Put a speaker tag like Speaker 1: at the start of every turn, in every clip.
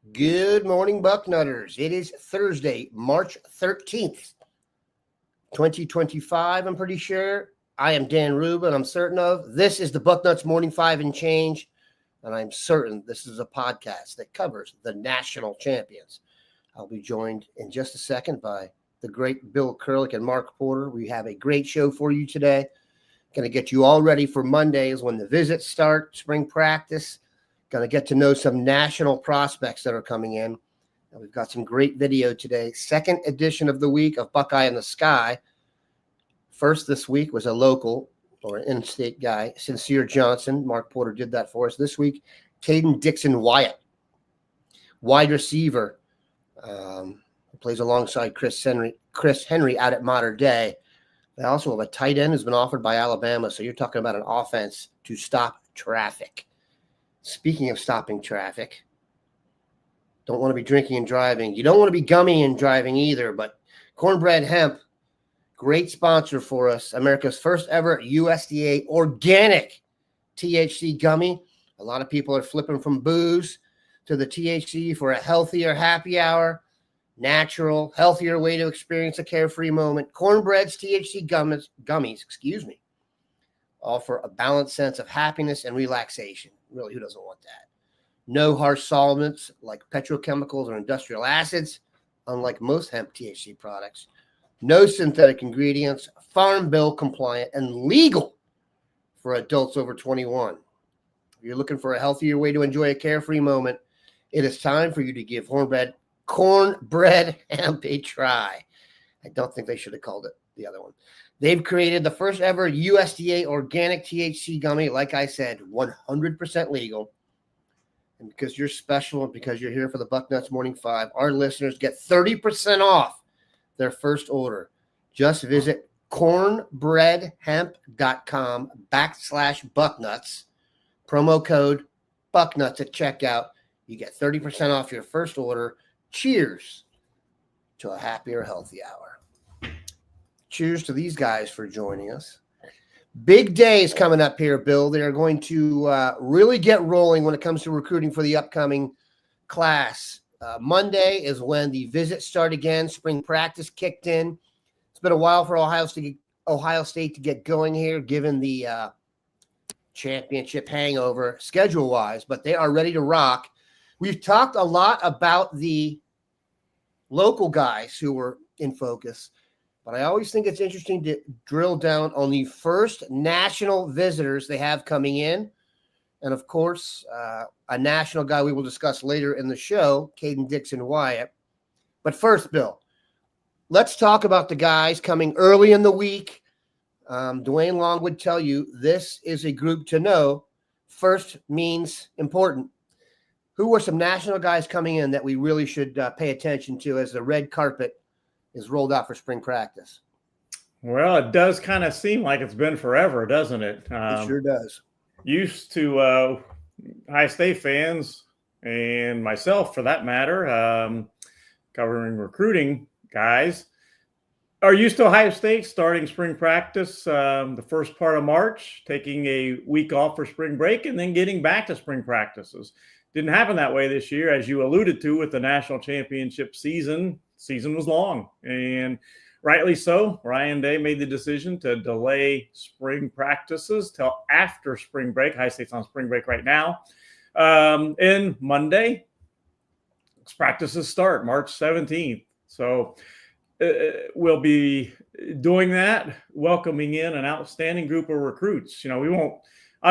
Speaker 1: Good morning, Bucknutters. It is Thursday, March 13th, 2025. I'm pretty sure. I am Dan Rubin. I'm certain of. This is the Bucknuts Morning 5 and Change, and I'm certain this is a podcast that covers the national champions. I'll be joined in just a second by the great Bill Kurelic and Mark Porter. We have a great show for you today. Going to get you all ready for Mondays when the visits start, spring practice. Going to get to know some national prospects that are coming in. And we've got some great video today. Second edition of the week of Buckeye in the Sky. First this week was a local or an in-state guy, Sincere Johnson. Mark Porter did that for us. This week, Kaden Dixon-Wyatt, wide receiver, who plays alongside Chris Henry out at Mater Dei. They also have a tight end who's been offered by Alabama. So you're talking about an offense to stop traffic. Speaking of stopping traffic, don't want to be drinking and driving. You don't want to be gummy and driving either, but Cornbread Hemp, great sponsor for us. America's first ever USDA organic THC gummy. A lot of people are flipping from booze to the THC for a healthier happy hour, natural, healthier way to experience a carefree moment. Cornbread's THC gummies, offer a balanced sense of happiness and relaxation. Really, who doesn't want that? No harsh solvents like petrochemicals or industrial acids, unlike most hemp THC products. No synthetic ingredients, Farm Bill compliant, and legal for adults over 21. If you're looking for a healthier way to enjoy a carefree moment, it is time for you to give Cornbread Hemp a try. I don't think they should have called it the other one. They've created the first ever USDA organic THC gummy, like I said, 100% legal. And because you're special and because you're here for the Bucknuts Morning 5, our listeners get 30% off their first order. Just visit cornbreadhemp.com/Bucknuts. Promo code Bucknuts at checkout. You get 30% off your first order. Cheers to a happier, healthy hour. Cheers to these guys for joining us. Big day is coming up here, Bill. They are going to really get rolling when it comes to recruiting for the upcoming class. Monday is when the visits start again. Spring practice kicked in. It's been a while for Ohio State to get going here, given the championship hangover schedule-wise, but they are ready to rock. We've talked a lot about the local guys who were in focus, but I always think it's interesting to drill down on the first national visitors they have coming in. And, of course, a national guy we will discuss later in the show, Kaden Dixon-Wyatt. But first, Bill, let's talk about the guys coming early in the week. Dwayne Long would tell you this is a group to know. First means important. Who were some national guys coming in that we really should pay attention to as the red carpet is rolled out for spring practice?
Speaker 2: Well, it does kind of seem like it's been forever, doesn't it?
Speaker 1: It sure does.
Speaker 2: Used to Ohio State fans and myself, for that matter, covering recruiting guys, are used to Ohio State starting spring practice the first part of March, taking a week off for spring break, and then getting back to spring practices. Didn't happen that way this year, as you alluded to with the national championship season. Season was long, and rightly so. Ryan Day made the decision to delay spring practices till after spring break. Ohio State's on spring break right now. And Monday, practices start March 17th. So we'll be doing that, welcoming in an outstanding group of recruits. I'll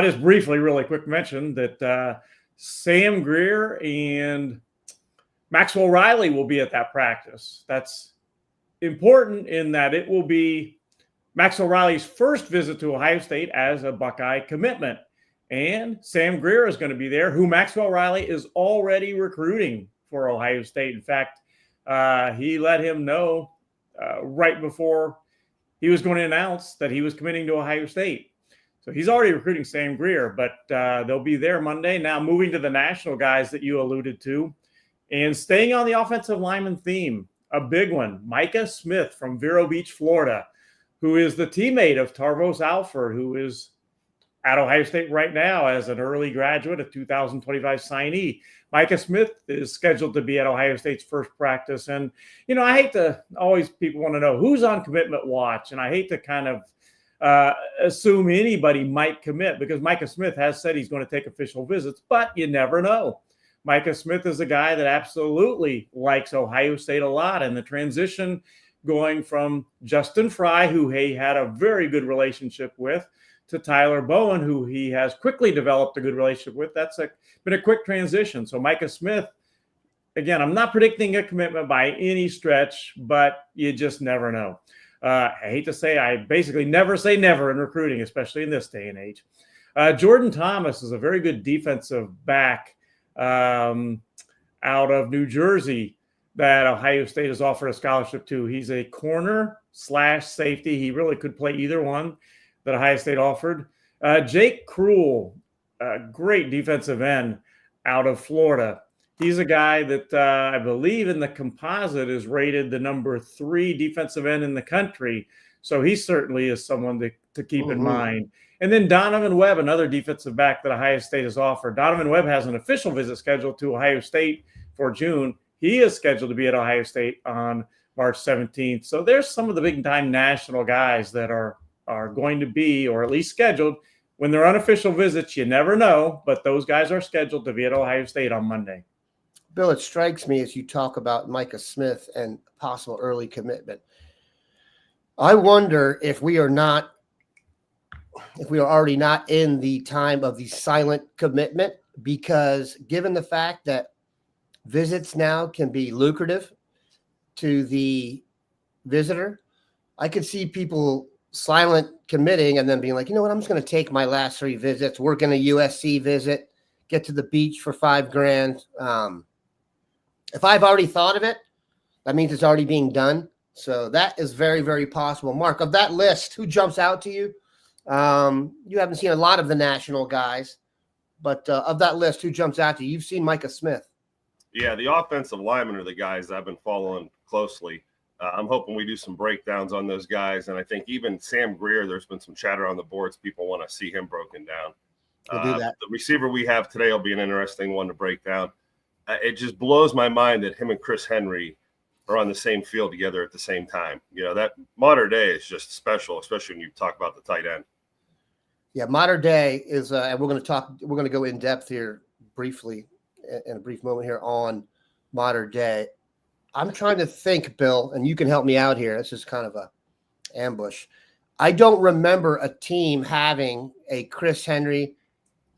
Speaker 2: just briefly, really quick mention that Sam Greer and Maxwell Riley will be at that practice. That's important in that it will be Maxwell Riley's first visit to Ohio State as a Buckeye commitment. And Sam Greer is going to be there, who Maxwell Riley is already recruiting for Ohio State. In fact, he let him know right before he was going to announce that he was committing to Ohio State. So he's already recruiting Sam Greer, but they'll be there Monday. Now moving to the national guys that you alluded to. And staying on the offensive lineman theme, a big one, Micah Smith from Vero Beach, Florida, who is the teammate of Tarvos Alford, who is at Ohio State right now as an early graduate, a 2025 signee. Micah Smith is scheduled to be at Ohio State's first practice. And, I hate to always people want to know who's on commitment watch. And I hate to kind of assume anybody might commit because Micah Smith has said he's going to take official visits, but you never know. Micah Smith is a guy that absolutely likes Ohio State a lot. And the transition going from Justin Fry, who he had a very good relationship with, to Tyler Bowen, who he has quickly developed a good relationship with. That's been a quick transition. So Micah Smith, again, I'm not predicting a commitment by any stretch, but you just never know. I hate to say, I basically never say never in recruiting, especially in this day and age. Jordan Thomas is a very good defensive back out of New Jersey that Ohio State has offered a scholarship to. He's a corner/safety. He really could play either one that Ohio State offered. Jake Kruel, a great defensive end out of Florida. He's a guy that I believe in the composite is rated the number 3 defensive end in the country. So he certainly is someone to keep in mind. And then Donovan Webb, another defensive back that Ohio State has offered. Donovan Webb has an official visit scheduled to Ohio State for June. He is scheduled to be at Ohio State on March 17th. So there's some of the big-time national guys that are going to be, or at least scheduled. When they're unofficial visits, you never know, but those guys are scheduled to be at Ohio State on Monday.
Speaker 1: Bill, it strikes me as you talk about Micah Smith and possible early commitment. I wonder if we are already not in the time of the silent commitment, because given the fact that visits now can be lucrative to the visitor, I could see people silent committing and then being like, you know what, I'm just going to take my last 3 visits, work in a USC visit, get to the beach for $5,000. If I've already thought of it, that means it's already being done. So that is very, very possible. Mark, of that list, who jumps out to you? You haven't seen a lot of the national guys, but of that list, who jumps out to you? You've seen Micah Smith.
Speaker 3: Yeah, the offensive linemen are the guys I've been following closely. I'm hoping we do some breakdowns on those guys. And I think even Sam Greer, there's been some chatter on the boards. People want to see him broken down.
Speaker 1: We'll do that.
Speaker 3: The receiver we have today will be an interesting one to break down. It just blows my mind that him and Chris Henry are on the same field together at the same time. That modern day is just special, especially when you talk about the tight end.
Speaker 1: Yeah, modern day is, and we're going to go in depth here briefly in a brief moment here on modern day. I'm trying to think, Bill, and you can help me out here. This is kind of a ambush. I don't remember a team having a Chris Henry,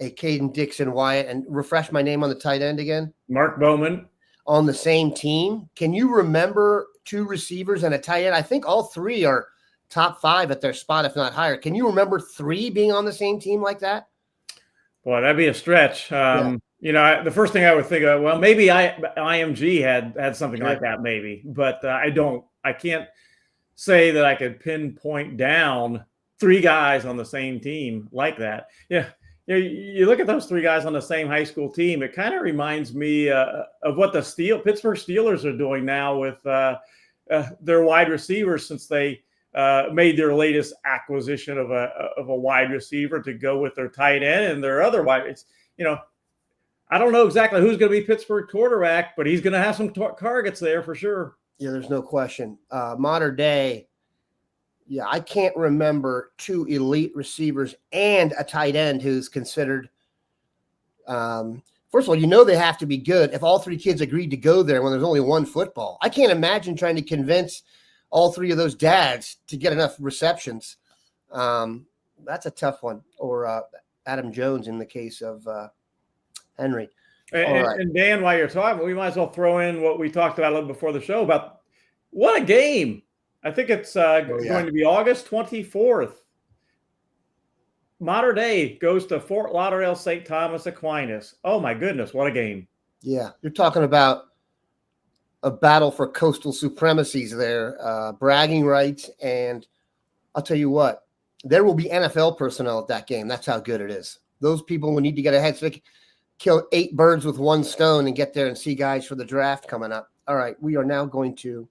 Speaker 1: a Kaden Dixon-Wyatt, and refresh my name on the tight end again.
Speaker 2: Mark Bowman.
Speaker 1: On the same team. Can you remember 2 receivers and a tight end? I think all 3 are top 5 at their spot, if not higher. Can you remember 3 being on the same team like that?
Speaker 2: Boy, that'd be a stretch. The first thing I would think of, well, maybe IMG had something like that, maybe, but I can't say that I could pinpoint down 3 guys on the same team like that. Yeah. You look at those 3 guys on the same high school team, it kind of reminds me of what the Pittsburgh Steelers are doing now with their wide receivers since they made their latest acquisition of a wide receiver to go with their tight end and their other wide. I don't know exactly who's going to be Pittsburgh quarterback, but he's going to have some targets there for sure. Yeah,
Speaker 1: there's no question. Modern day, yeah, I can't remember 2 elite receivers and a tight end who's considered. First of all, they have to be good. If all 3 kids agreed to go there when there's only 1 football, I can't imagine trying to convince all 3 of those dads to get enough receptions. That's a tough one. Or Adam Jones in the case of Henry.
Speaker 2: And Dan, while you're talking, we might as well throw in what we talked about a little before the show about what a game. I think it's going to be August 24th. Mater Dei goes to Fort Lauderdale St. Thomas Aquinas. Oh, my goodness, what a game.
Speaker 1: Yeah, you're talking about a battle for coastal supremacies there, bragging rights, and I'll tell you what, there will be NFL personnel at that game. That's how good it is. Those people will need to get ahead so they can kill 8 birds with 1 stone and get there and see guys for the draft coming up. All right, we are now going to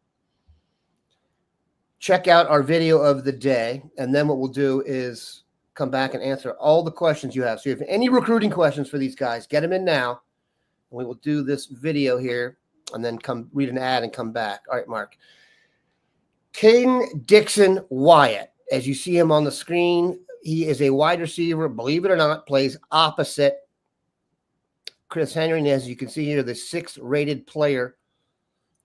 Speaker 1: check out our video of the day, and then what we'll do is come back and answer all the questions you have. So if you have any recruiting questions for these guys, get them in now. And we will do this video here and then come read an ad and come back. All right, Mark. Kaden Dixon-Wyatt, as you see him on the screen, he is a wide receiver, believe it or not, plays opposite Chris Henry. And as you can see here, the 6th rated player,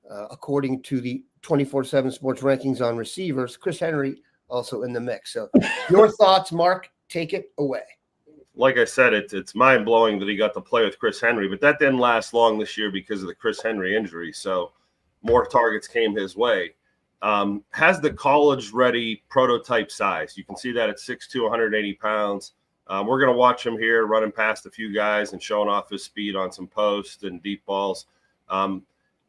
Speaker 1: according to the 24/7 Sports rankings on receivers. Chris Henry also in the mix. So your thoughts, Mark, take it away.
Speaker 3: Like I said, it's mind-blowing that he got to play with Chris Henry, but that didn't last long this year because of the Chris Henry injury. So more targets came his way. Has the college-ready prototype size. You can see that at 6'2", 180 pounds. We're going to watch him here running past a few guys and showing off his speed on some posts and deep balls.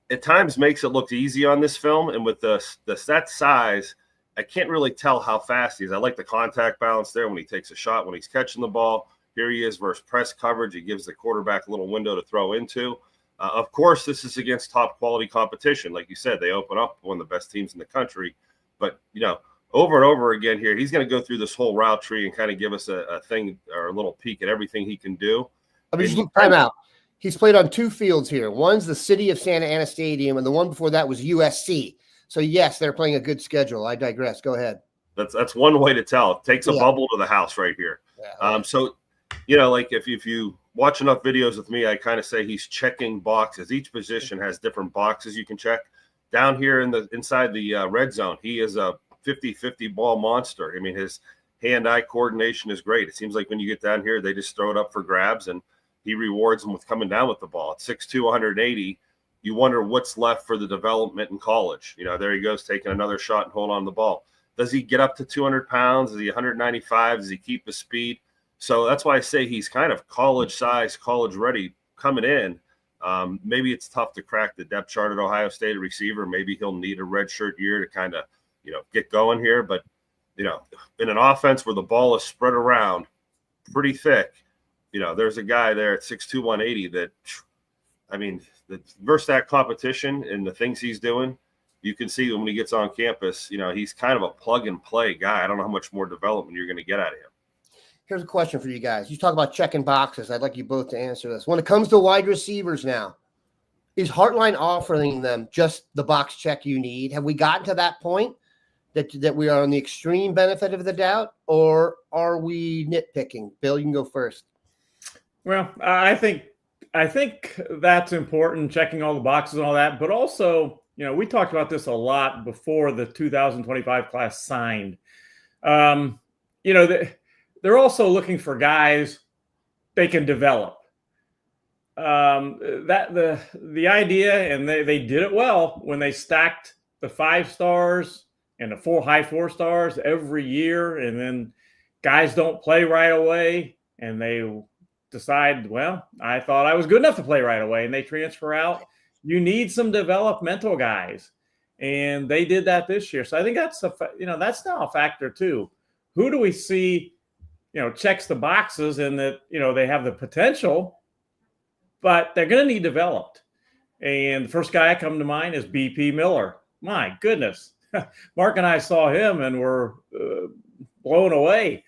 Speaker 3: At times makes it look easy on this film, and with that size, I can't really tell how fast he is. I like the contact balance there when he takes a shot, when he's catching the ball. Here he is versus press coverage. He gives the quarterback a little window to throw into. Of course, this is against top quality competition. Like you said, they open up one of the best teams in the country. But, over and over again here, he's going to go through this whole route tree and kind of give us a thing or a little peek at everything he can do.
Speaker 1: I mean, just time out. He's played on 2 fields here. One's the City of Santa Ana Stadium, and the one before that was USC. So, yes, they're playing a good schedule. I digress. Go ahead.
Speaker 3: That's one way to tell. It takes a bubble to the house right here. Yeah. So, like if you watch enough videos with me, I kind of say he's checking boxes. Each position has different boxes you can check. Down here inside the red zone, he is a 50-50 ball monster. I mean, his hand-eye coordination is great. It seems like when you get down here, they just throw it up for grabs, and he rewards them with coming down with the ball. At 6'2", 180, you wonder what's left for the development in college. There he goes, taking another shot and hold on the ball. Does he get up to 200 pounds? Is he 195? Does he keep his speed? So that's why I say he's kind of college size, college ready coming in. Maybe it's tough to crack the depth chart at Ohio State receiver. Maybe he'll need a redshirt year to kind of, get going here. But, in an offense where the ball is spread around pretty thick, there's a guy there at 6'2", 180 that, versus that competition and the things he's doing, you can see when he gets on campus, he's kind of a plug-and-play guy. I don't know how much more development you're going to get out of him.
Speaker 1: Here's a question for you guys. You talk about checking boxes. I'd like you both to answer this. When it comes to wide receivers now, is Hartline offering them just the box check you need? Have we gotten to that point that we are on the extreme benefit of the doubt, or are we nitpicking? Bill, you can go first.
Speaker 2: Well, I think that's important, checking all the boxes and all that. But also, we talked about this a lot before the 2025 class signed. They're also looking for guys they can develop. The idea, and they did it well when they stacked the 5 stars and the high 4 stars every year, and then guys don't play right away, and they decide, well, I thought I was good enough to play right away, and they transfer out. You need some developmental guys, and they did that this year. So I think that's that's now a factor too. Who do we see, checks the boxes and that, they have the potential, but they're going to need developed. And the first guy I come to mind is BP Miller. My goodness. Mark and I saw him and were blown away.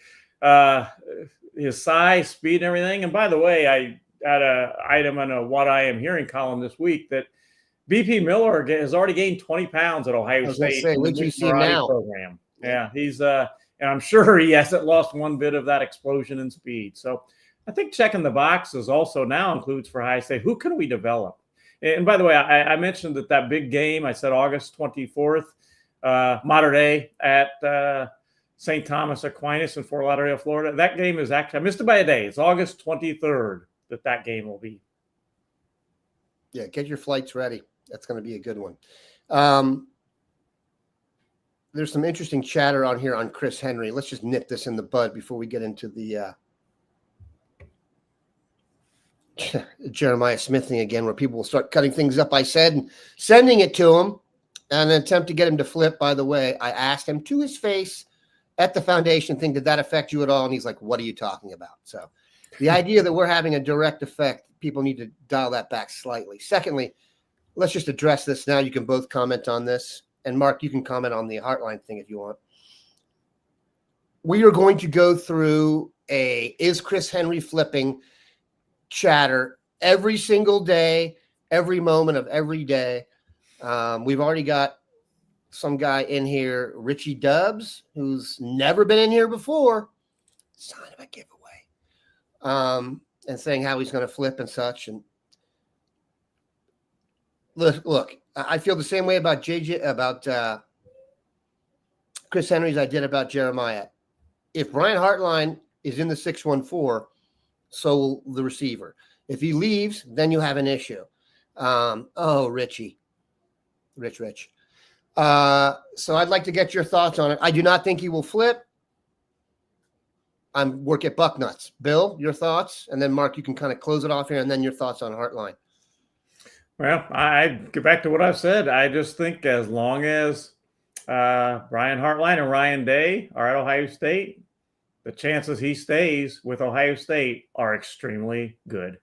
Speaker 2: His size, speed, and everything. And by the way, I had an item in a What I Am Hearing column this week that BP Miller has already gained 20 pounds at Ohio State.
Speaker 1: What do you see now?
Speaker 2: Program. Yeah, he's and I'm sure he hasn't lost one bit of that explosion in speed. So I think checking the boxes also now includes for Ohio State, who can we develop? And by the way, I mentioned that big game, I said August 24th, Mater Dei at St. Thomas Aquinas in Fort Lauderdale, Florida. That game is actually, I missed it by a day. It's August 23rd that game will be.
Speaker 1: Yeah, get your flights ready. That's going to be a good one. There's some interesting chatter on here on Chris Henry. Let's just nip this in the bud before we get into the Jeremiah Smith thing again, where people will start cutting things up. I said and sending it to him in an attempt to get him to flip. By the way, I asked him to his face at the foundation thing, did that affect you at all? And he's like, what are you talking about? So the idea that we're having a direct effect, people need to dial that back slightly. Secondly, let's just address this now. You can both comment on this. And Mark, you can comment on the Hartline thing if you want. we are going to go through is Chris Henry flipping chatter every single day, every moment of every day. We've already got some guy in here, Richie Dubs, who's never been in here before. Sign of a giveaway. And saying how he's going to flip and such. And look, I feel the same way about Chris Henry as I did about Jeremiah. If Brian Hartline is in the 614, so will the receiver. If he leaves, then you have an issue. Rich. So I'd like to get your thoughts on it. I do not think he will flip. I'm work at Bucknuts. Bill, your thoughts? And then Mark, you can kind of close it off here, and then your thoughts on Hartline.
Speaker 2: Well, I get back to what I've said. I just think as long as Brian Hartline and Ryan Day are at Ohio State, the chances he stays with Ohio State are extremely good.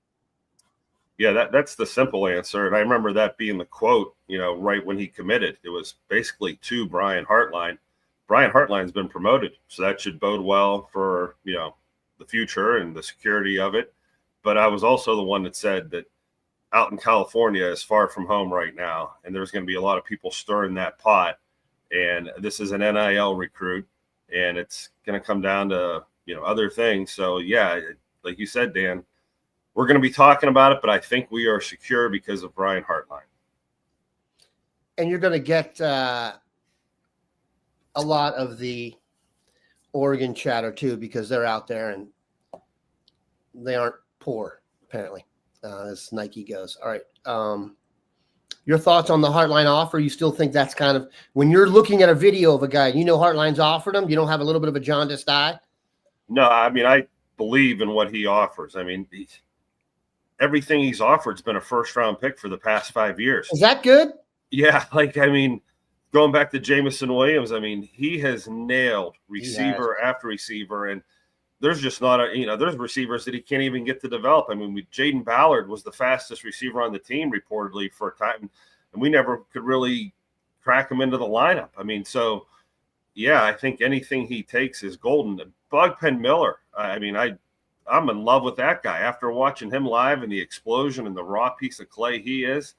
Speaker 3: Yeah, that's the simple answer. And I remember that being the quote, right when he committed. It was basically to Brian Hartline. Brian Hartline's been promoted, so that should bode well for, the future and the security of it. But I was also the one that said that out in California is far from home right now, and there's going to be a lot of people stirring that pot. And this is an NIL recruit, and it's going to come down to, other things. So, yeah, like you said, Dan, we're going to be talking about it, but I think we are secure because of Brian Hartline.
Speaker 1: And you're going to get a lot of the Oregon chatter too, because they're out there and they aren't poor, apparently, as Nike goes. All right. Your thoughts on the Hartline offer? You still think that's kind of, when you're looking at a video of a guy, Hartline's offered him, you don't have a little bit of a jaundiced eye?
Speaker 3: No, I mean, I believe in what he offers. I mean, everything he's offered has been a first-round pick for the past 5 years.
Speaker 1: Is that good?
Speaker 3: Yeah, going back to Jamison Williams, he has nailed receiver after receiver, and there's just not there's receivers that he can't even get to develop. Jaden Ballard was the fastest receiver on the team reportedly for a time, and we never could really crack him into the lineup. So yeah, I think anything he takes is golden. Bugpen Miller, I'm in love with that guy. After watching him live and the explosion and the raw piece of clay he is,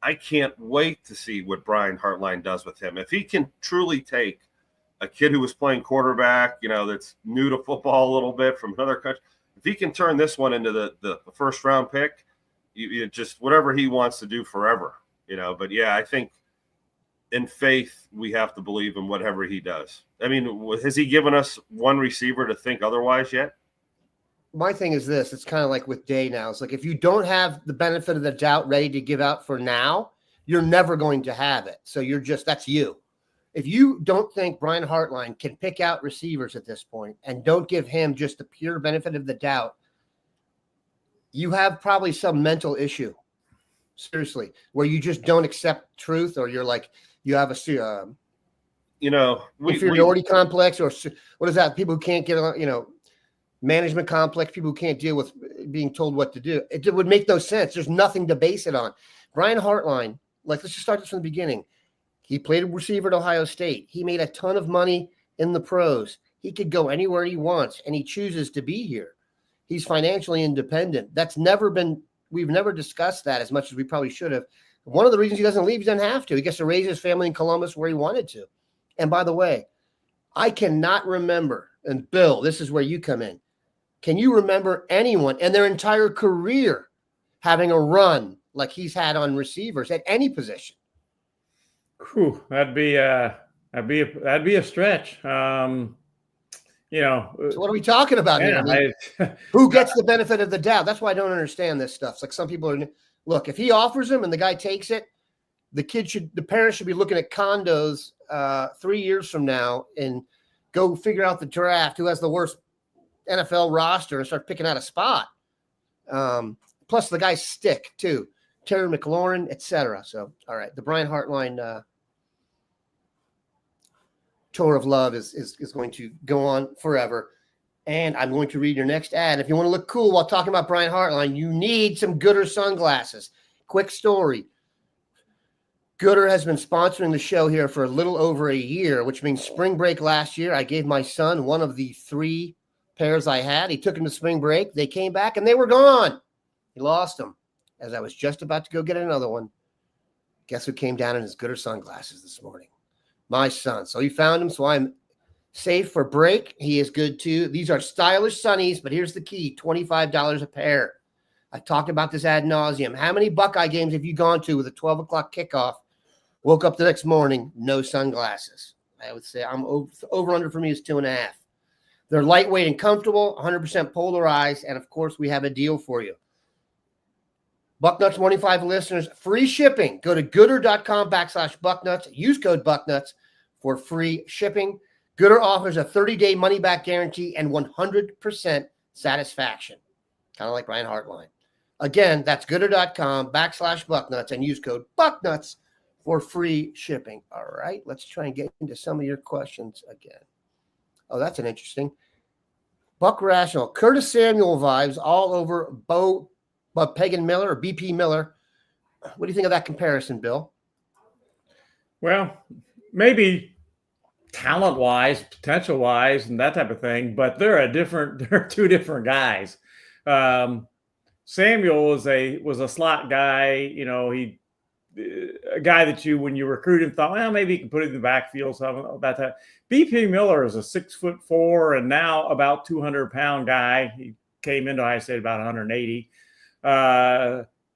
Speaker 3: I can't wait to see what Brian Hartline does with him. If he can truly take a kid who was playing quarterback, that's new to football a little bit from another country, if he can turn this one into the first round pick, you just whatever he wants to do forever, But yeah, I think in faith we have to believe in whatever he does. Has he given us one receiver to think otherwise yet?
Speaker 1: My thing is this, it's kind of like with Day now. It's like if you don't have the benefit of the doubt ready to give out for now, you're never going to have it. So that's you. If you don't think Brian Hartline can pick out receivers at this point and don't give him just the pure benefit of the doubt, you have probably some mental issue, seriously, where you just don't accept truth, or you're like, you have a inferiority complex, or what is that? People who can't get along, management complex, people who can't deal with being told what to do. It would make no sense. There's nothing to base it on. Brian Hartline, let's just start this from the beginning. He played a receiver at Ohio State. He made a ton of money in the pros. He could go anywhere he wants, and he chooses to be here. He's financially independent. We've never discussed that as much as we probably should have. One of the reasons he doesn't leave, he doesn't have to. He gets to raise his family in Columbus where he wanted to. And by the way, I cannot remember, and Bill, this is where you come in. Can you remember anyone in their entire career having a run like he's had on receivers at any position?
Speaker 2: Whew, that'd be a stretch. So
Speaker 1: what are we talking about here? Who gets the benefit of the doubt? That's why I don't understand this stuff. It's like some people look, if he offers him and the guy takes it, the parents should be looking at condos 3 years from now and go figure out the draft, who has the worst NFL roster, and start picking out a spot. Plus the guys stick too. Terry McLaurin, etc. So, all right, the Brian Hartline tour of love is going to go on forever. And I'm going to read your next ad. If you want to look cool while talking about Brian Hartline, you need some Gooder sunglasses. Quick story. Gooder has been sponsoring the show here for a little over a year, which means spring break last year. I gave my son one of the 3 pairs I had. He took them to spring break. They came back and they were gone. He lost them as I was just about to go get another one. Guess who came down in his Gooder sunglasses this morning? My son. So he found them. So I'm safe for break. He is good too. These are stylish sunnies, but here's the key: $25 a pair. I've talked about this ad nauseum. How many Buckeye games have you gone to with a 12 o'clock kickoff? Woke up the next morning, no sunglasses. I would say I'm over under for me is 2.5. They're lightweight and comfortable, 100% polarized. And of course, we have a deal for you. Bucknuts Morning 5 listeners, free shipping. Go to gooder.com/Bucknuts. Use code Bucknuts for free shipping. Gooder offers a 30-day money-back guarantee and 100% satisfaction. Kind of like Ryan Hartline. Again, that's gooder.com/Bucknuts and use code Bucknuts for free shipping. All right, let's try and get into some of your questions again. Oh, that's an interesting. Buck Rational. Curtis Samuel vibes all over Pagan Miller or BP Miller. What do you think of that comparison, Bill?
Speaker 2: Well, maybe talent-wise, potential-wise, and that type of thing, but they're 2 different guys. Samuel was a slot guy. You know, a guy that when you recruited him, thought, well, maybe you can put it in the backfield, something about that. BP Miller is a 6'4" and now about 200-pound guy. He came into Ohio State about 180.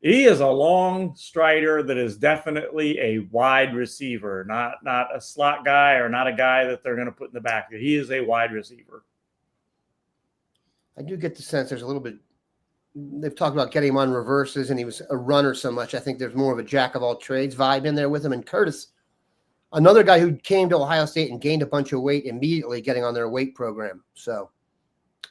Speaker 2: He is a long strider that is definitely a wide receiver, not a slot guy or not a guy that they're going to put in the backfield. He is a wide receiver.
Speaker 1: I do get the sense there's a little bit. They've talked about getting him on reverses, and he was a runner so much. I think there's more of a jack of all trades vibe in there with him. And Curtis, another guy who came to Ohio State and gained a bunch of weight immediately getting on their weight program. So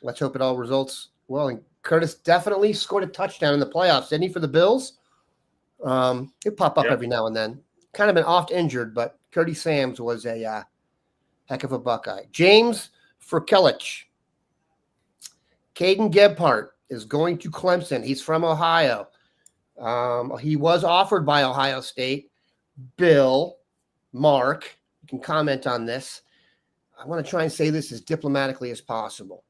Speaker 1: let's hope it all results well. And Curtis definitely scored a touchdown in the playoffs, didn't he, for the Bills? He'll pop up every now and then. Kind of been oft injured, but Curtis Sams was a heck of a Buckeye. James Furkelich. Kaden Gebhardt is going to Clemson. He's from Ohio. He was offered by Ohio State. Bill, Mark, you can comment on this. I want to try and say this as diplomatically as possible.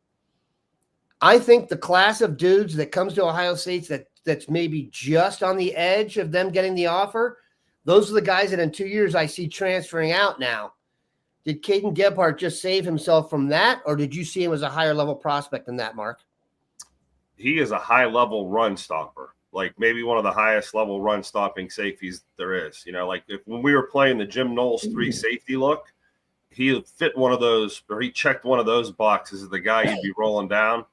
Speaker 1: I think the class of dudes that comes to Ohio State that's maybe just on the edge of them getting the offer, those are the guys that in 2 years I see transferring out now. Did Kaden Gebhardt just save himself from that, or did you see him as a higher level prospect than that, Mark?
Speaker 3: He is a high-level run stopper, like maybe one of the highest-level run-stopping safeties there is. You know, like when we were playing the Jim Knowles 3 safety look, he fit one of those, or he checked one of those boxes as the guy you'd be rolling down.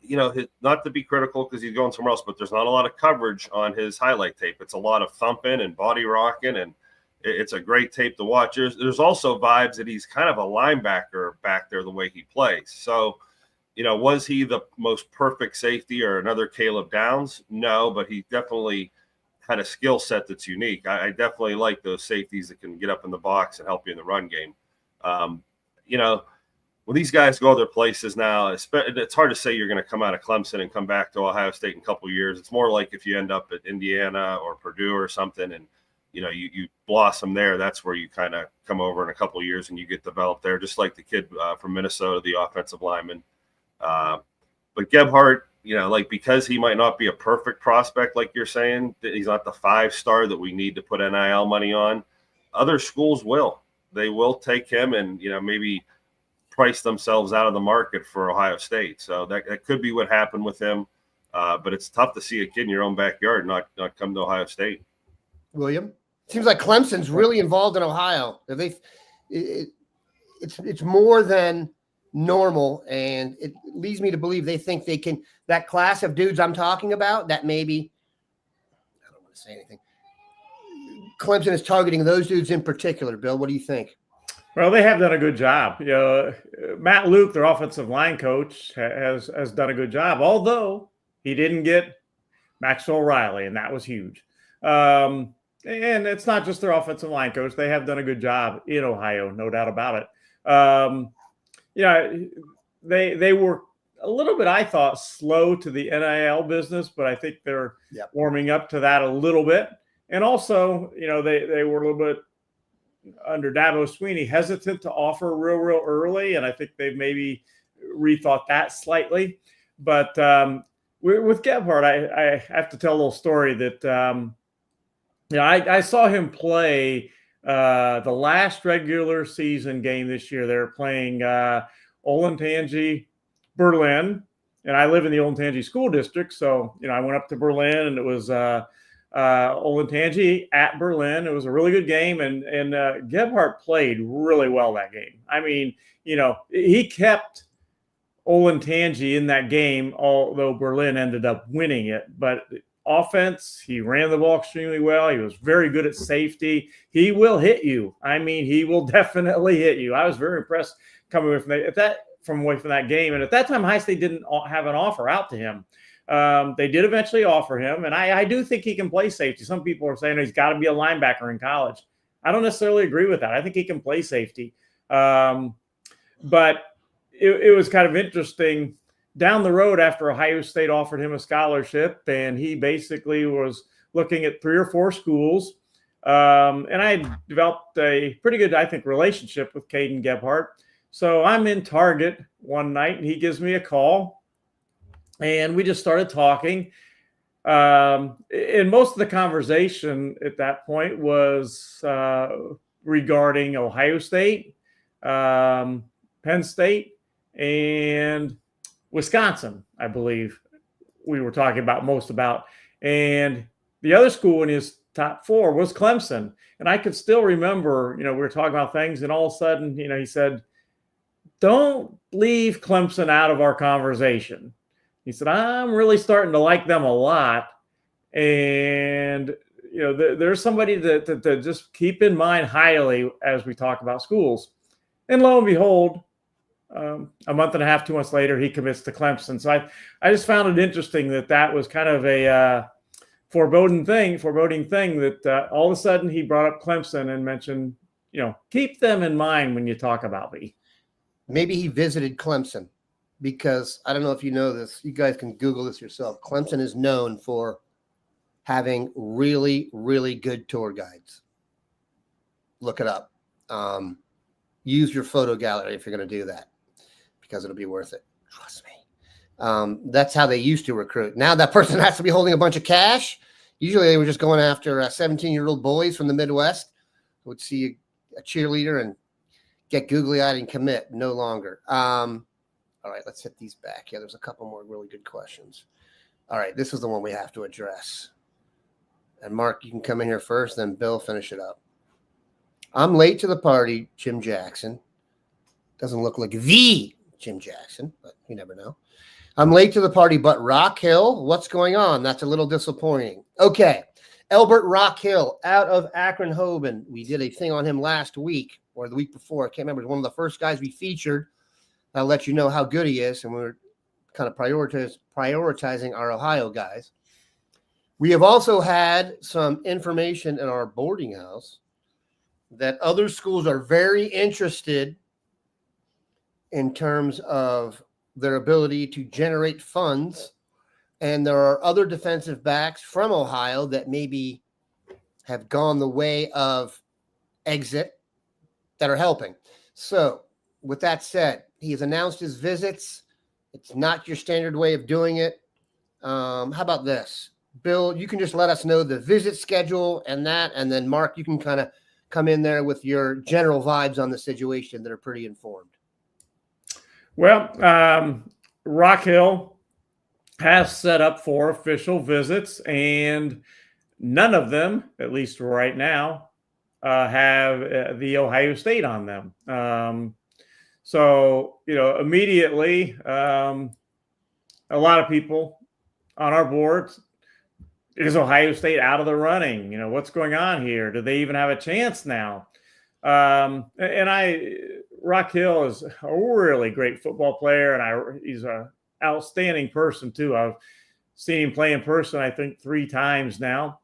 Speaker 3: You know, not to be critical because he's going somewhere else, but there's not a lot of coverage on his highlight tape. It's a lot of thumping and body rocking, and it's a great tape to watch. There's also vibes that he's kind of a linebacker back there the way he plays. So, you know, was he the most perfect safety or another Caleb Downs? No, but he definitely had a skill set that's unique. I definitely like those safeties that can get up in the box and help you in the run game. You know, when these guys go other places now, it's hard to say you're going to come out of Clemson and come back to Ohio State in a couple of years. It's more like if you end up at Indiana or Purdue or something and, you know, you blossom there, that's where you kind of come over in a couple of years and you get developed there, just like the kid from Minnesota, the offensive lineman. But Gebhardt, you know, like because he might not be a perfect prospect, like you're saying, he's not the 5-star that we need to put NIL money on. Other schools will. They will take him and, you know, maybe price themselves out of the market for Ohio State. So that could be what happened with him. But it's tough to see a kid in your own backyard not come to Ohio State.
Speaker 1: William, seems like Clemson's really involved in Ohio. It's more than normal, and it leads me to believe they think they can. That class of dudes I'm talking about, that maybe I don't want to say anything. Clemson is targeting those dudes in particular. Bill, what do you think?
Speaker 2: Well, they have done a good job. You know, Matt Luke, their offensive line coach, has done a good job, although he didn't get Maxwell Riley, and that was huge. And it's not just their offensive line coach. They have done a good job in Ohio, no doubt about it. You know, they were a little bit, I thought, slow to the NIL business, but I think they're warming up to that a little bit. And also, they were a little bit under Dabo Sweeney hesitant to offer real early. And I think they've maybe rethought that slightly. But with Gebhardt, I have to tell a little story that, I saw him play the last regular season game this year. They were playing Olentangy, Berlin. And I live in the Olentangy school district. So, I went up to Berlin, and it was Olentangy at Berlin. It was a really good game. And Gebhardt played really well that game. I mean, he kept Olentangy in that game, although Berlin ended up winning it. But offense, he ran the ball extremely well. He was very good at safety. He will hit you. I mean, he will definitely hit you. I was very impressed coming away from that game. And at that time, High State didn't have an offer out to him. They did eventually offer him, and I do think he can play safety. Some people are saying he's got to be a linebacker in college. I don't necessarily agree with that. I think he can play safety. But it was kind of interesting. Down the road, after Ohio State offered him a scholarship, and he basically was looking at 3 or 4 schools, and I developed a pretty good, I think, relationship with Kaden Gebhardt. So I'm in Target one night, and he gives me a call, and we just started talking. And most of the conversation at that point was regarding Ohio State, Penn State, and Wisconsin, I believe we were talking about most about. And the other school in his top 4 was Clemson. And I could still remember, we were talking about things, and all of a sudden, he said, "Don't leave Clemson out of our conversation." He said, "I'm really starting to like them a lot. And, there's somebody to just keep in mind highly as we talk about schools." And lo and behold, a month and a half, 2 months later, he commits to Clemson. So I just found it interesting that was kind of a foreboding thing that all of a sudden he brought up Clemson and mentioned, keep them in mind when you talk about me.
Speaker 1: Maybe he visited Clemson, because I don't know if you know this. You guys can Google this yourself. Clemson is known for having really, really good tour guides. Look it up. Use your photo gallery if you're going to do that, because it'll be worth it. Trust me. That's how they used to recruit. Now that person has to be holding a bunch of cash. Usually they were just going after 17-year-old boys from the Midwest who would see a cheerleader and get googly-eyed and commit. No longer. All right, let's hit these back. Yeah, there's a couple more really good questions. All right, this is the one we have to address. And Mark, you can come in here first, then Bill, finish it up. I'm late to the party, Jim Jackson. Doesn't look like the Jim Jackson, but you never know. I'm late to the party, but Rock Hill, what's going on? That's a little disappointing. Okay, Elbert Rock Hill out of Akron-Hoban. We did a thing on him last week or the week before. I can't remember. It was one of the first guys we featured. I'll let you know how good he is, and we're kind of prioritizing our Ohio guys. We have also had some information in our boarding house that other schools are very interested in terms of their ability to generate funds. And there are other defensive backs from Ohio that maybe have gone the way of exit that are helping. So with that said, he has announced his visits. It's not your standard way of doing it. How about this? Bill, you can just let us know the visit schedule and that, and then Mark, you can kind of come in there with your general vibes on the situation that are pretty informed.
Speaker 2: Well, Rock Hill has set up 4 official visits, and none of them, at least right now, have the Ohio State on them. So, immediately, a lot of people on our board, is Ohio State out of the running? What's going on here? Do they even have a chance now? Rock Hill is a really great football player, and he's an outstanding person too. I've seen him play in person, I think 3 times now.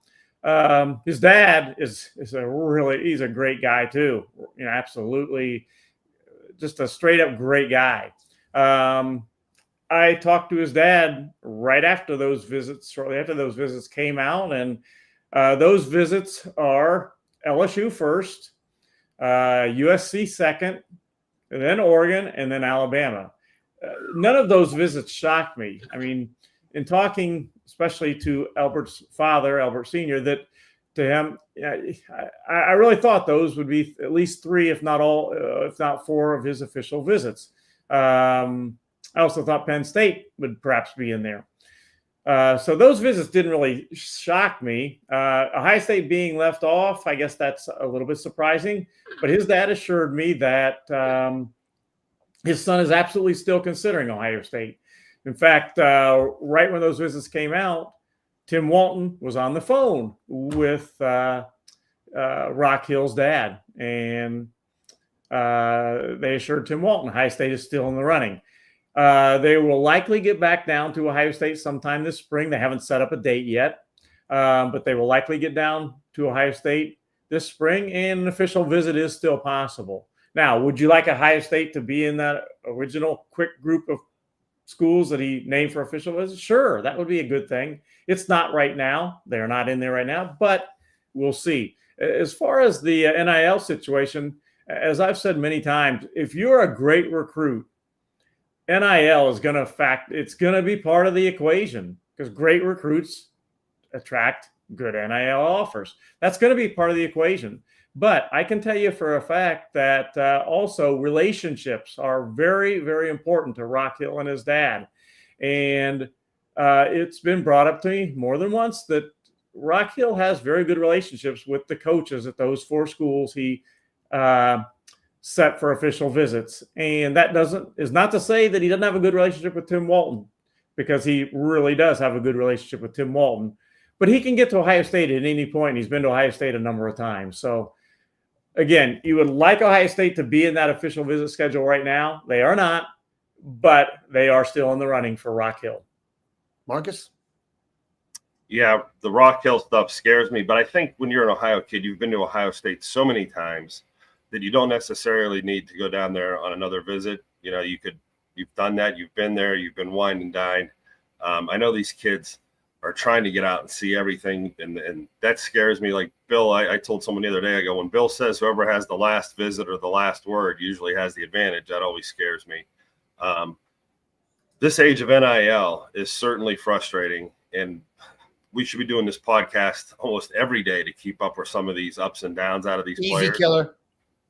Speaker 2: His dad he's a great guy too. Absolutely, just a straight up great guy. I talked to his dad right after those visits, shortly after those visits came out, and Those visits are LSU first, USC second, and then Oregon, and then Alabama. None of those visits shocked me. I mean, in talking, especially to Albert's father, Albert Sr., that to him, I really thought those would be at least 3, if not all, if not 4 of his official visits. I also thought Penn State would perhaps be in there. So those visits didn't really shock me. Ohio State being left off, I guess that's a little bit surprising. But his dad assured me that his son is absolutely still considering Ohio State. In fact, right when those visits came out, Tim Walton was on the phone with Rock Hill's dad, and they assured Tim Walton Ohio State is still in the running. They will likely get back down to Ohio State sometime this spring. They haven't set up a date yet, but they will likely get down to Ohio State this spring, and an official visit is still possible. Now, would you like Ohio State to be in that original quick group of schools that he named for official visits? Sure, that would be a good thing. It's not right now. They're not in there right now, but we'll see. As far as the NIL situation, as I've said many times, if you're a great recruit, NIL is going to be part of the equation, because great recruits attract good NIL offers. That's going to be part of the equation. But I can tell you for a fact that also relationships are very, very important to Rock Hill and his dad. And it's been brought up to me more than once that Rock Hill has very good relationships with the coaches at those 4 schools he set for official visits. And that is not to say that he doesn't have a good relationship with Tim Walton, because he really does have a good relationship with Tim Walton. But he can get to Ohio State at any point. He's been to Ohio State a number of times. So, again, you would like Ohio State to be in that official visit schedule right now. They are not, but they are still in the running for Rock Hill.
Speaker 1: Marcus?
Speaker 3: Yeah, the Rock Hill stuff scares me, but I think when you're an Ohio kid, you've been to Ohio State so many times that you don't necessarily need to go down there on another visit. You know, you've done that. You've been there. You've been wined and dined. I know these kids are trying to get out and see everything, and that scares me. Like Bill, I told someone the other day, I go, when Bill says whoever has the last visit or the last word usually has the advantage, that always scares me. This age of NIL is certainly frustrating, and we should be doing this podcast almost every day to keep up with some of these ups and downs out of these players.
Speaker 1: Easy killer.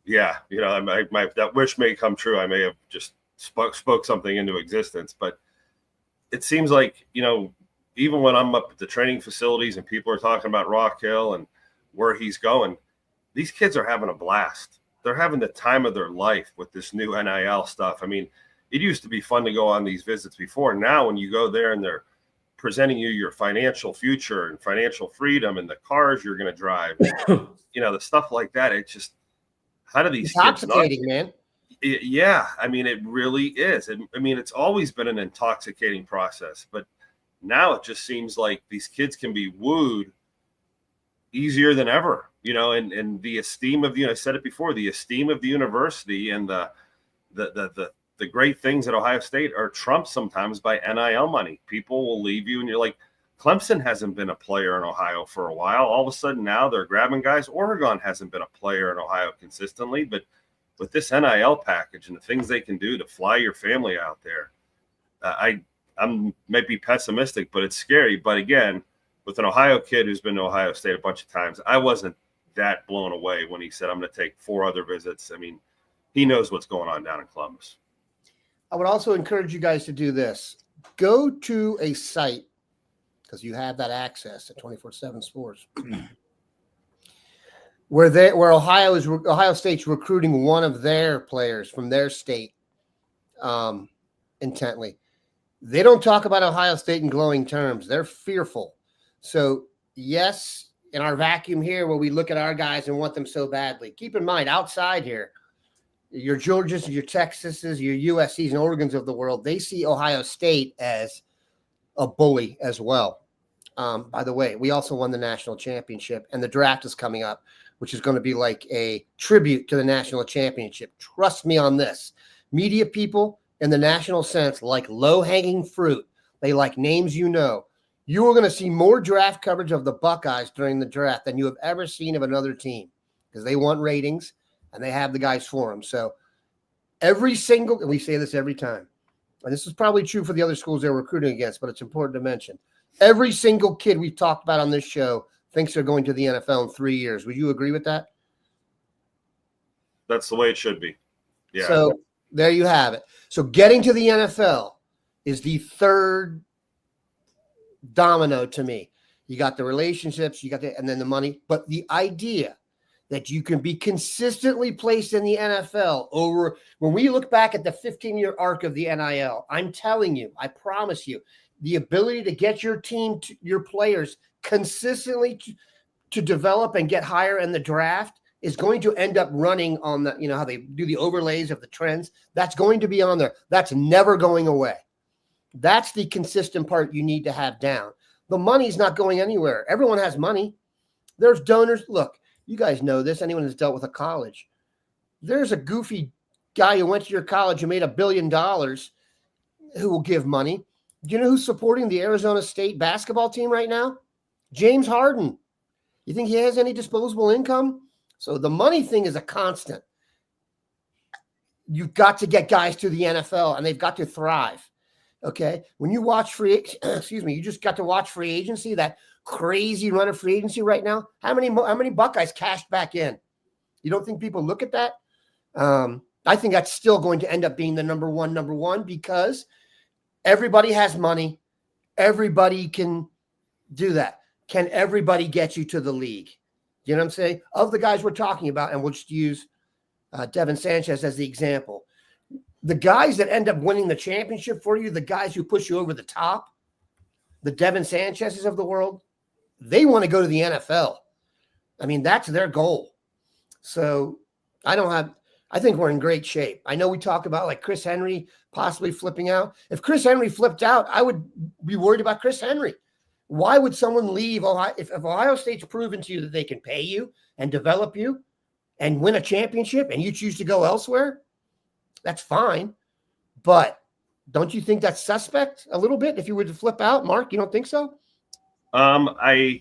Speaker 3: Yeah, you know, that wish may come true. I may have just spoke something into existence, but it seems like, you know, even when I'm up at the training facilities and people are talking about Rock Hill and where he's going, these kids are having a blast. They're having the time of their life with this new NIL stuff. I mean, it used to be fun to go on these visits before. Now, when you go there and they're presenting you your financial future and financial freedom and the cars you're going to drive, you know, the stuff like that, it just, how do these kids
Speaker 1: intoxicating, man?
Speaker 3: Yeah, I mean, it really is. I mean, it's always been an intoxicating process, but now it just seems like these kids can be wooed easier than ever, you know, and the esteem of I said it before, the esteem of the university and the great things at Ohio State are trumped sometimes by NIL money. People will leave you and you're like, Clemson hasn't been a player in Ohio for a while. All of a sudden now they're grabbing guys. Oregon hasn't been a player in Ohio consistently, but with this NIL package and the things they can do to fly your family out there, I'm might be pessimistic, but it's scary. But again, with an Ohio kid who's been to Ohio State a bunch of times, I wasn't that blown away when he said, I'm going to take 4 other visits. I mean, he knows what's going on down in Columbus.
Speaker 1: I would also encourage you guys to do this. Go to a site, because you have that access to 24/7 Sports, where Ohio State's recruiting one of their players from their state intently. They don't talk about Ohio State in glowing terms. They're fearful. So, yes, in our vacuum here where we look at our guys and want them so badly, keep in mind, outside here, your Georgias, your Texases, your USCs and Oregons of the world, they see Ohio State as a bully as well. By the way, we also won the national championship, and the draft is coming up, which is going to be like a tribute to the national championship. Trust me on this. Media people in the national sense like low-hanging fruit. They like names you know. You are going to see more draft coverage of the Buckeyes during the draft than you have ever seen of another team because they want ratings and they have the guys for them. So every single, and we say this every time, and this is probably true for the other schools they're recruiting against, but it's important to mention. Every single kid we've talked about on this show thinks they're going to the NFL in 3 years. Would you agree with that?
Speaker 3: That's the way it should be. Yeah.
Speaker 1: So there you have it. So getting to the NFL is the third domino to me. You got the relationships, and then the money, but the idea that you can be consistently placed in the NFL over when we look back at the 15-year arc of the NIL, I'm telling you, I promise you, the ability to get your team, your players consistently to develop and get higher in the draft is going to end up running on the, how they do the overlays of the trends. That's going to be on there. That's never going away. That's the consistent part you need to have down. The money's not going anywhere. Everyone has money. There's donors. Look, you guys know this. Anyone who's dealt with a college. There's a goofy guy who went to your college who made $1 billion who will give money. Do you know who's supporting the Arizona State basketball team right now? James Harden. You think he has any disposable income? So the money thing is a constant. You've got to get guys to the NFL, and they've got to thrive. Okay, when you watch you just got to watch free agency, that crazy run of free agency right now. How many Buckeyes cashed back in? You don't think people look at that? I think that's still going to end up being the number one because everybody has money. Everybody can do that. Can everybody get you to the league? You know what I'm saying? Of the guys we're talking about, and we'll just use Devin Sanchez as the example. The guys that end up winning the championship for you, the guys who push you over the top, the Devin Sanchez's of the world, they want to go to the NFL. I mean, that's their goal. So I think we're in great shape. I know we talk about like Chris Henry possibly flipping out. If Chris Henry flipped out, I would be worried about Chris Henry. Why would someone leave Ohio? If Ohio State's proven to you that they can pay you and develop you and win a championship and you choose to go elsewhere, that's fine. But don't you think that's suspect a little bit if you were to flip out? Mark, you don't think so?
Speaker 3: I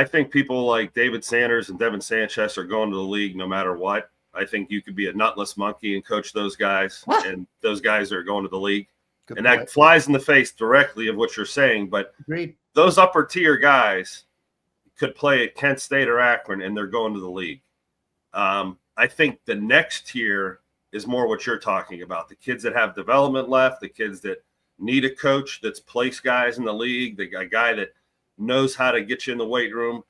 Speaker 3: think people like David Sanders and Devin Sanchez are going to the league no matter what. I think you could be a nutless monkey and coach those guys, and those guys are going to the league. Good and point. That flies in the face directly of what you're saying. But
Speaker 1: Agreed.
Speaker 3: Those upper tier guys could play at Kent State or Akron, and they're going to the league. I think the next tier is more what you're talking about. The kids that have development left, the kids that need a coach that's placed guys in the league, a guy that knows how to get you in the weight room.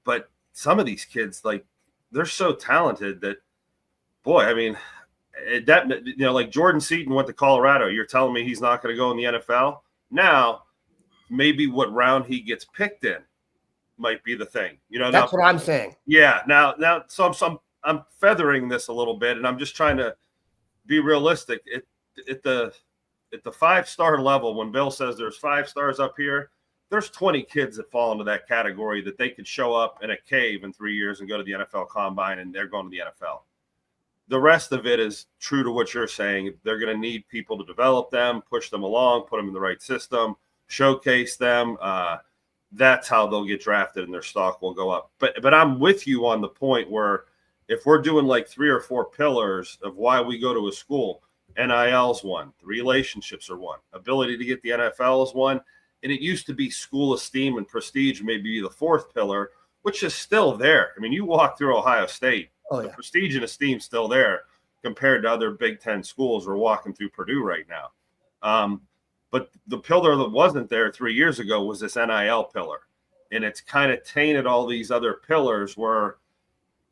Speaker 3: But some of these kids, like, they're so talented that, boy, I mean, like Jordan Seaton went to Colorado. You're telling me he's not going to go in the NFL? Now, maybe what round he gets picked in might be the thing.
Speaker 1: That's what I'm saying.
Speaker 3: Yeah. Now, I'm feathering this a little bit, and I'm just trying to be realistic. At the 5-star level, when Bill says there's 5 stars up here, there's 20 kids that fall into that category that they could show up in a cave in 3 years and go to the NFL Combine, and they're going to the NFL. The rest of it is true to what you're saying. They're going to need people to develop them, push them along, put them in the right system, showcase them. That's how they'll get drafted and their stock will go up. But I'm with you on the point where if we're doing like 3 or 4 pillars of why we go to a school, NIL's one, the relationships are one, ability to get the NFL is one, and it used to be school esteem and prestige maybe the 4th pillar, which is still there. I mean, you walk through Ohio State, the prestige and esteem still there compared to other Big Ten schools. We're walking through Purdue right now. But the pillar that wasn't there 3 years ago was this NIL pillar, and it's kind of tainted all these other pillars where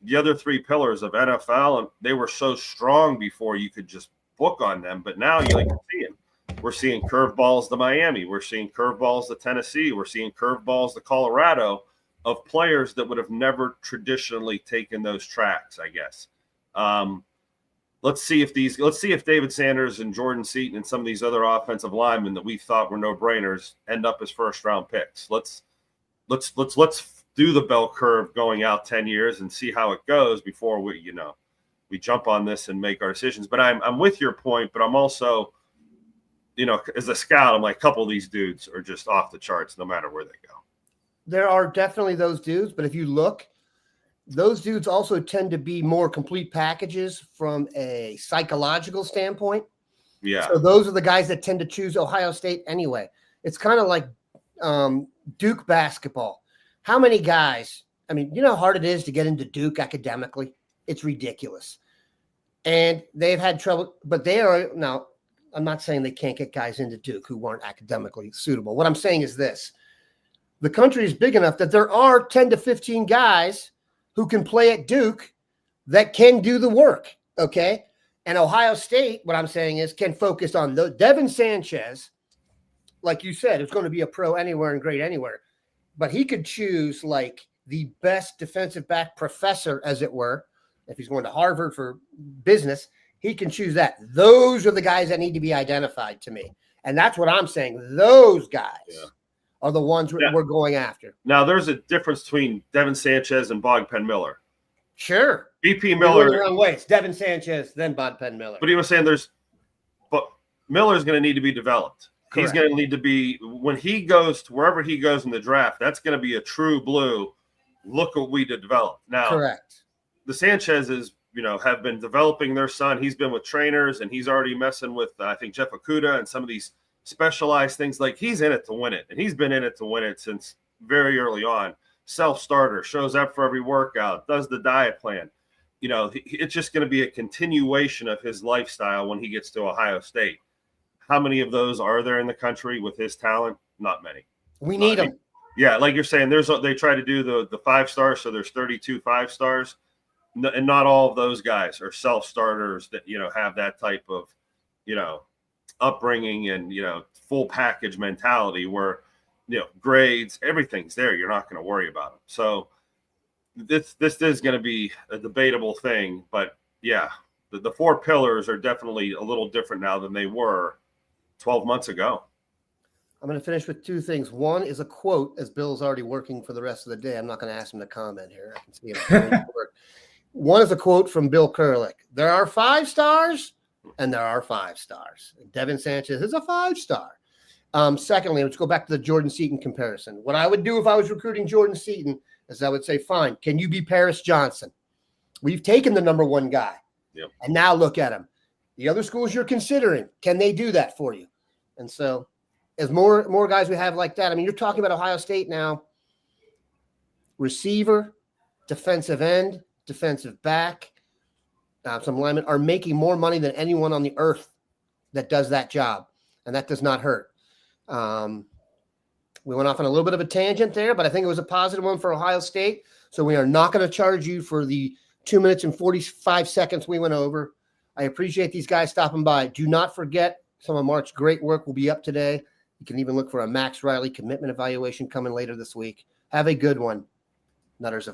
Speaker 3: the other 3 pillars of NFL, and they were so strong before you could just book on them. But now you can see them. We're seeing curveballs to Miami. We're seeing curveballs to Tennessee. We're seeing curveballs to Colorado of players that would have never traditionally taken those tracks, I guess. Let's see if David Sanders and Jordan Seaton and some of these other offensive linemen that we thought were no-brainers end up as first-round picks. Let's do the bell curve going out 10 years and see how it goes before we jump on this and make our decisions. But I'm with your point, but I'm also as a scout, I'm like, a couple of these dudes are just off the charts no matter where they go.
Speaker 1: There are definitely those dudes, but if you look, those dudes also tend to be more complete packages from a psychological standpoint.
Speaker 3: Yeah.
Speaker 1: So those are the guys that tend to choose Ohio State anyway. It's kind of like Duke basketball. How many guys, I mean, you know how hard it is to get into Duke academically? It's ridiculous. And they've had trouble, but they are now, I'm not saying they can't get guys into Duke who weren't academically suitable. What I'm saying is this. The country is big enough that there are 10 to 15 guys who can play at Duke that can do the work, okay? And Ohio State, what I'm saying is, can focus on Devin Sanchez. Like you said, it's going to be a pro anywhere and great anywhere. But he could choose like the best defensive back professor, as it were. If he's going to Harvard for business, he can choose that. Those are the guys that need to be identified to me. And that's what I'm saying. Those guys are the ones we're going after.
Speaker 3: Now, there's a difference between Devin Sanchez and Bogpen Miller.
Speaker 1: Sure.
Speaker 3: BP Miller.
Speaker 1: The wrong way. It's Devin Sanchez, then Bogpen Miller.
Speaker 3: But he was saying but Miller's going to need to be developed.
Speaker 1: Correct.
Speaker 3: He's going to need to be, when he goes to wherever he goes in the draft, that's going to be a true blue. Look what we developed. Now,
Speaker 1: correct.
Speaker 3: The Sanchez's, have been developing their son. He's been with trainers, and he's already messing with, I think, Jeff Okuda and some of these specialized things. Like, he's in it to win it, and he's been in it to win it since very early on. Self-starter, shows up for every workout, does the diet plan. It's just going to be a continuation of his lifestyle when he gets to Ohio State. How many of those are there in the country with his talent? Not many.
Speaker 1: We need them.
Speaker 3: Yeah, like you're saying, they try to do the 5 stars, so there's 32 5 stars. And not all of those guys are self-starters that, have that type of, upbringing and, full package mentality where, grades, everything's there. You're not going to worry about them. So this is going to be a debatable thing. But, yeah, the 4 pillars are definitely a little different now than they were 12 months ago.
Speaker 1: I'm going to finish with 2 things. One is a quote, as Bill's already working for the rest of the day. I'm not going to ask him to comment here. I can see him. One is a quote from Bill Kurelic. There are 5 stars and there are 5 stars. Devin Sanchez is a 5-star. Secondly, let's go back to the Jordan Seaton comparison. What I would do if I was recruiting Jordan Seaton is I would say, fine, can you be Paris Johnson? We've taken the number 1 guy.
Speaker 3: Yep.
Speaker 1: And now look at him. The other schools you're considering, can they do that for you? And so as more guys we have like that, I mean, you're talking about Ohio State now, receiver, defensive end, defensive back, some linemen are making more money than anyone on the earth that does that job, and that does not hurt. We went off on a little bit of a tangent there, but I think it was a positive one for Ohio State. So we are not going to charge you for the 2 minutes and 45 seconds we went over. I appreciate these guys stopping by. Do not forget, some of Mark's great work will be up today. You can even look for a Max Riley commitment evaluation coming later this week. Have a good one. Nutters of